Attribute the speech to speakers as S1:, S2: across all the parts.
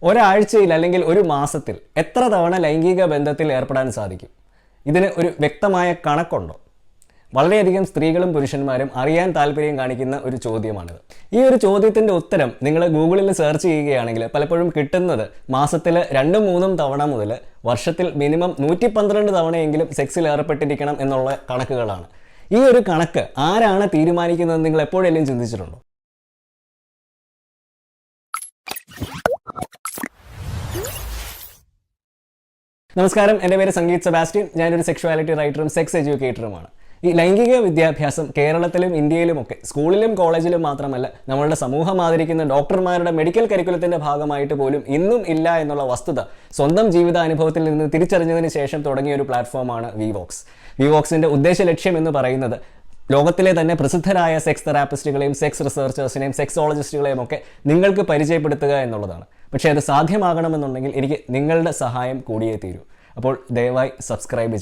S1: ഒരാഴ്ചയിൽ അല്ലെങ്കിൽ ഒരു മാസത്തിൽ എത്ര തവണ ലൈംഗിക ബന്ധത്തിൽ ഏർപ്പെടാൻ സാധിക്കും? ഇതിന് ഒരു വ്യക്തമായ കണക്കുണ്ടോ? വളരെയധികം സ്ത്രീകളും പുരുഷന്മാരും അറിയാൻ താല്പര്യം കാണിക്കുന്ന ഒരു ചോദ്യമാണിത്. ഈ ഒരു ചോദ്യത്തിൻ്റെ ഉത്തരം നിങ്ങൾ ഗൂഗിളിൽ സെർച്ച് ചെയ്യുകയാണെങ്കിൽ പലപ്പോഴും കിട്ടുന്നത് മാസത്തിൽ 2-3 തവണ മുതൽ വർഷത്തിൽ മിനിമം 112 തവണയെങ്കിലും സെക്സിൽ ഏർപ്പെട്ടിരിക്കണം എന്നുള്ള കണക്കുകളാണ്. ഈ ഒരു കണക്ക് ആരാണ് തീരുമാനിക്കുന്നതെന്ന് നിങ്ങൾ എപ്പോഴെങ്കിലും ചിന്തിച്ചിട്ടുണ്ടോ? നമസ്കാരം, എൻ്റെ പേര് സംഗീത് സെബാസ്റ്റ്യൻ. ഞാനൊരു സെക്ഷുവാലിറ്റി റൈറ്ററും സെക്സ് എഡ്യൂക്കേറ്ററുമാണ്. ഈ ലൈംഗിക വിദ്യാഭ്യാസം കേരളത്തിലും ഇന്ത്യയിലുമൊക്കെ സ്കൂളിലും കോളേജിലും മാത്രമല്ല, നമ്മളുടെ സമൂഹം ആദരിക്കുന്ന ഡോക്ടർമാരുടെ മെഡിക്കൽ കരിക്കുലത്തിൻ്റെ ഭാഗമായിട്ട് പോലും ഇന്നും ഇല്ല എന്നുള്ള വസ്തുത സ്വന്തം ജീവിതാനുഭവത്തിൽ നിന്ന് തിരിച്ചറിഞ്ഞതിന് ശേഷം തുടങ്ങിയ ഒരു പ്ലാറ്റ്ഫോമാണ് വിവോക്സ്. വിവോക്സിൻ്റെ ഉദ്ദേശ ലക്ഷ്യം എന്ന് പറയുന്നത് ലോകത്തിലെ തന്നെ പ്രസിദ്ധരായ സെക്സ് തെറാപ്പിസ്റ്റുകളെയും സെക്സ് റിസർച്ചേഴ്സിനെയും സെക്സോളജിസ്റ്റുകളെയും ഒക്കെ നിങ്ങൾക്ക് പരിചയപ്പെടുത്തുക എന്നുള്ളതാണ്. പക്ഷേ അത് സാധ്യമാകണമെന്നുണ്ടെങ്കിൽ എനിക്ക് നിങ്ങളുടെ സഹായം കൂടിയേ തീരൂ. അപ്പോൾ ദയവായി സബ്സ്ക്രൈബ്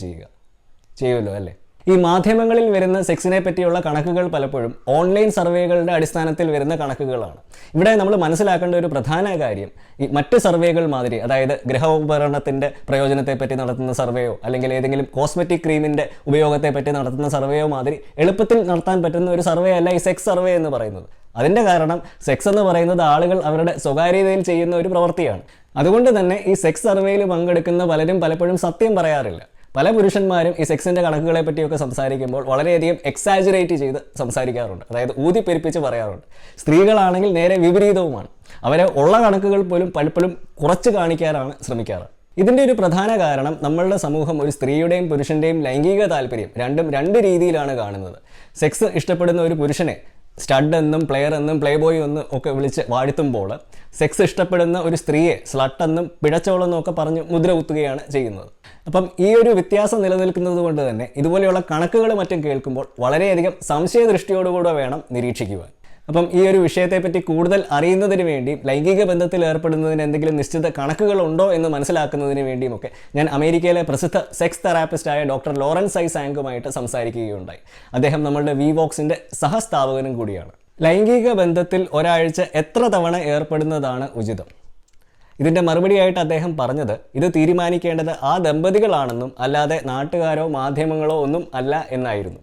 S1: ചെയ്യുമല്ലോ അല്ലേ? ഈ മാധ്യമങ്ങളിൽ വരുന്ന സെക്സിനെ പറ്റിയുള്ള കണക്കുകൾ പലപ്പോഴും ഓൺലൈൻ സർവേകളുടെ അടിസ്ഥാനത്തിൽ വരുന്ന കണക്കുകളാണ്. ഇവിടെ നമ്മൾ മനസ്സിലാക്കേണ്ട ഒരു പ്രധാന കാര്യം, ഈ മറ്റ് സർവേകൾ മാതിരി, അതായത് ഗൃഹോപകരണത്തിൻ്റെ പ്രയോജനത്തെപ്പറ്റി നടത്തുന്ന സർവേയോ അല്ലെങ്കിൽ ഏതെങ്കിലും കോസ്മെറ്റിക് ക്രീമിൻ്റെ ഉപയോഗത്തെപ്പറ്റി നടത്തുന്ന സർവേയോ മാതിരി എളുപ്പത്തിൽ നടത്താൻ പറ്റുന്ന ഒരു സർവേ അല്ല ഈ സെക്സ് സർവേ എന്ന് പറയുന്നത്. അതിൻ്റെ കാരണം സെക്സ് എന്ന് പറയുന്നത് ആളുകൾ അവരുടെ സ്വകാര്യതയിൽ ചെയ്യുന്ന ഒരു പ്രവൃത്തിയാണ്. അതുകൊണ്ട് തന്നെ ഈ സെക്സ് സർവേയിൽ പങ്കെടുക്കുന്ന പലരും പലപ്പോഴും സത്യം പറയാറില്ല. പല പുരുഷന്മാരും ഈ സെക്സിൻ്റെ കണക്കുകളെ പറ്റിയൊക്കെ സംസാരിക്കുമ്പോൾ വളരെയധികം എക്സാജറേറ്റ് ചെയ്ത് സംസാരിക്കാറുണ്ട്, അതായത് ഊതിപ്പെരുപ്പിച്ച് പറയാറുണ്ട്. സ്ത്രീകളാണെങ്കിൽ നേരെ വിപരീതവുമാണ്. അവരെ ഉള്ള കണക്കുകൾ പോലും പലപ്പോഴും കുറച്ച് കാണിക്കാനാണ് ശ്രമിക്കാറ്. ഇതിൻ്റെ ഒരു പ്രധാന കാരണം നമ്മളുടെ സമൂഹം ഒരു സ്ത്രീയുടെയും പുരുഷൻ്റെയും ലൈംഗിക താല്പര്യം രണ്ടും രണ്ട് രീതിയിലാണ് കാണുന്നത്. സെക്സ് ഇഷ്ടപ്പെടുന്ന ഒരു പുരുഷനെ സ്റ്റഡ് എന്നും പ്ലെയർ എന്നും പ്ലേ ബോയ് എന്നും ഒക്കെ വിളിച്ച് വാഴ്ത്തുമ്പോൾ, സെക്സ് ഇഷ്ടപ്പെടുന്ന ഒരു സ്ത്രീയെ സ്ലട്ട് എന്നും പിഴച്ചോളെന്നും ഒക്കെ പറഞ്ഞ് മുദ്ര കുത്തുകയാണ് ചെയ്യുന്നത്. അപ്പം ഈ ഒരു വ്യത്യാസം നിലനിൽക്കുന്നത് കൊണ്ട് തന്നെ ഇതുപോലെയുള്ള കണക്കുകൾ മറ്റും കേൾക്കുമ്പോൾ വളരെയധികം സംശയദൃഷ്ടിയോടുകൂടെ വേണം നിരീക്ഷിക്കുവാൻ. അപ്പം ഈ ഒരു വിഷയത്തെപ്പറ്റി കൂടുതൽ അറിയുന്നതിന് വേണ്ടിയും ലൈംഗിക ബന്ധത്തിൽ ഏർപ്പെടുന്നതിന് എന്തെങ്കിലും നിശ്ചിത കണക്കുകളുണ്ടോ എന്ന് മനസ്സിലാക്കുന്നതിന് വേണ്ടിയുമൊക്കെ ഞാൻ അമേരിക്കയിലെ പ്രസിദ്ധ സെക്സ് തെറാപ്പിസ്റ്റായ ഡോക്ടർ ലോറൻസ് ഐ സാങ്കുമായിട്ട് സംസാരിക്കുകയുണ്ടായി. അദ്ദേഹം നമ്മളുടെ വിവോക്സിൻ്റെ സഹസ്ഥാപകനും കൂടിയാണ്. ലൈംഗിക ബന്ധത്തിൽ ഒരാഴ്ച എത്ര തവണ ഏർപ്പെടുന്നതാണ് ഉചിതം? ഇതിൻ്റെ മറുപടിയായിട്ട് അദ്ദേഹം പറഞ്ഞത്, ഇത് തീരുമാനിക്കേണ്ടത് ആ ദമ്പതികളാണെന്നും അല്ലാതെ നാട്ടുകാരോ മാധ്യമങ്ങളോ ഒന്നും അല്ല എന്നായിരുന്നു.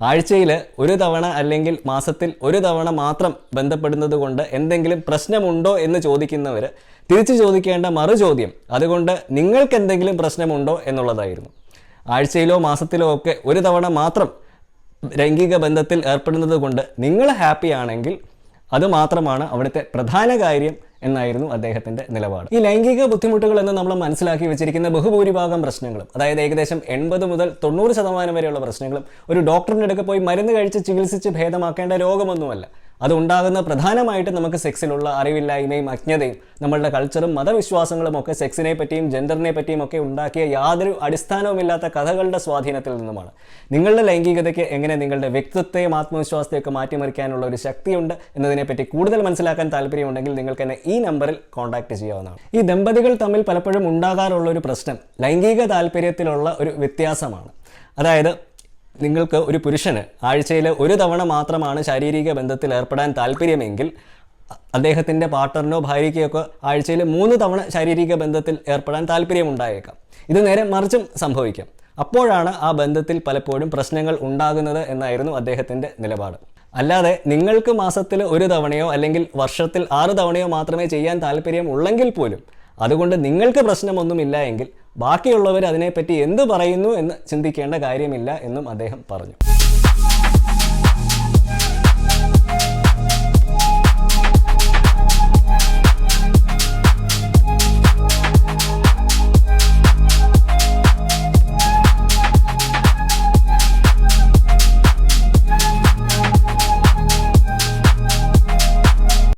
S1: ആഴ്ചയിൽ ഒരു തവണ അല്ലെങ്കിൽ മാസത്തിൽ ഒരു തവണ മാത്രം ബന്ധപ്പെടുന്നത് കൊണ്ട് എന്തെങ്കിലും പ്രശ്നമുണ്ടോ എന്ന് ചോദിക്കുന്നവർ തിരിച്ചു ചോദിക്കേണ്ട മറുചോദ്യം, അതുകൊണ്ട് നിങ്ങൾക്ക് എന്തെങ്കിലും പ്രശ്നമുണ്ടോ എന്നുള്ളതായിരുന്നു. ആഴ്ചയിലോ മാസത്തിലോ ഒക്കെ ഒരു തവണ മാത്രം ലൈംഗിക ബന്ധത്തിൽ ഏർപ്പെടുന്നത് കൊണ്ട് നിങ്ങൾ ഹാപ്പി ആണെങ്കിൽ അത് മാത്രമാണ് അവിടുത്തെ പ്രധാന കാര്യം എന്നായിരുന്നു അദ്ദേഹത്തിൻ്റെ നിലപാട്. ഈ ലൈംഗിക ബുദ്ധിമുട്ടുകൾ എന്ന് നമ്മൾ മനസ്സിലാക്കി വെച്ചിരിക്കുന്ന ബഹുഭൂരിഭാഗം പ്രശ്നങ്ങളും, അതായത് ഏകദേശം 80 മുതൽ 90% വരെയുള്ള പ്രശ്നങ്ങളും ഒരു ഡോക്ടറിൻ്റെ അടുത്ത് പോയി മരുന്ന് കഴിച്ച് ചികിത്സിച്ച് ഭേദമാക്കേണ്ട രോഗമൊന്നുമല്ല. അതുണ്ടാകുന്ന പ്രധാനമായിട്ട് നമുക്ക് സെക്സിലുള്ള അറിവില്ലായ്മയും അജ്ഞതയും നമ്മളുടെ കൾച്ചറും മതവിശ്വാസങ്ങളും ഒക്കെ സെക്സിനെ പറ്റിയും ജെൻഡറിനെ പറ്റിയും ഒക്കെ ഉണ്ടാക്കിയ യാതൊരു അടിസ്ഥാനവുമില്ലാത്ത കഥകളുടെ സ്വാധീനത്തിൽ നിന്നുമാണ്. നിങ്ങളുടെ ലൈംഗികതയ്ക്ക് എങ്ങനെ നിങ്ങളുടെ വ്യക്തിത്വത്തെയും ആത്മവിശ്വാസത്തെയൊക്കെ മാറ്റിമറിക്കാനുള്ള ഒരു ശക്തിയുണ്ട് എന്നതിനെപ്പറ്റി കൂടുതൽ മനസ്സിലാക്കാൻ താല്പര്യമുണ്ടെങ്കിൽ നിങ്ങൾക്ക് എന്നെ ഈ നമ്പറിൽ കോൺടാക്ട് ചെയ്യാവുന്നതാണ്. ഈ ദമ്പതികൾ തമ്മിൽ പലപ്പോഴും ഉണ്ടാകാറുള്ള ഒരു പ്രശ്നം ലൈംഗിക താല്പര്യത്തിലുള്ള ഒരു വ്യത്യാസമാണ്. അതായത് നിങ്ങൾക്ക് ഒരു പുരുഷന് ആഴ്ചയിൽ ഒരു തവണ മാത്രമാണ് ശാരീരിക ബന്ധത്തിൽ ഏർപ്പെടാൻ താല്പര്യമെങ്കിൽ അദ്ദേഹത്തിൻ്റെ പാർട്ട്ണറിനോ ഭാര്യയ്ക്കോ ആഴ്ചയിൽ 3 തവണ ശാരീരിക ബന്ധത്തിൽ ഏർപ്പെടാൻ താല്പര്യമുണ്ടായേക്കാം. ഇത് നേരെ മറിച്ചും സംഭവിക്കാം. അപ്പോഴാണ് ആ ബന്ധത്തിൽ പലപ്പോഴും പ്രശ്നങ്ങൾ ഉണ്ടാകുന്നത് എന്നായിരുന്നു അദ്ദേഹത്തിൻ്റെ നിലപാട്. അല്ലാതെ നിങ്ങൾക്ക് മാസത്തിൽ ഒരു തവണയോ അല്ലെങ്കിൽ വർഷത്തിൽ 6 തവണയോ മാത്രമേ ചെയ്യാൻ താല്പര്യം ഉള്ളെങ്കിൽ പോലും അതുകൊണ്ട് നിങ്ങൾക്ക് പ്രശ്നമൊന്നുമില്ല എങ്കിൽ ബാക്കിയുള്ളവർ അതിനെപ്പറ്റി എന്ത് പറയുന്നു എന്ന് ചിന്തിക്കേണ്ട കാര്യമില്ല എന്നും അദ്ദേഹം പറഞ്ഞു.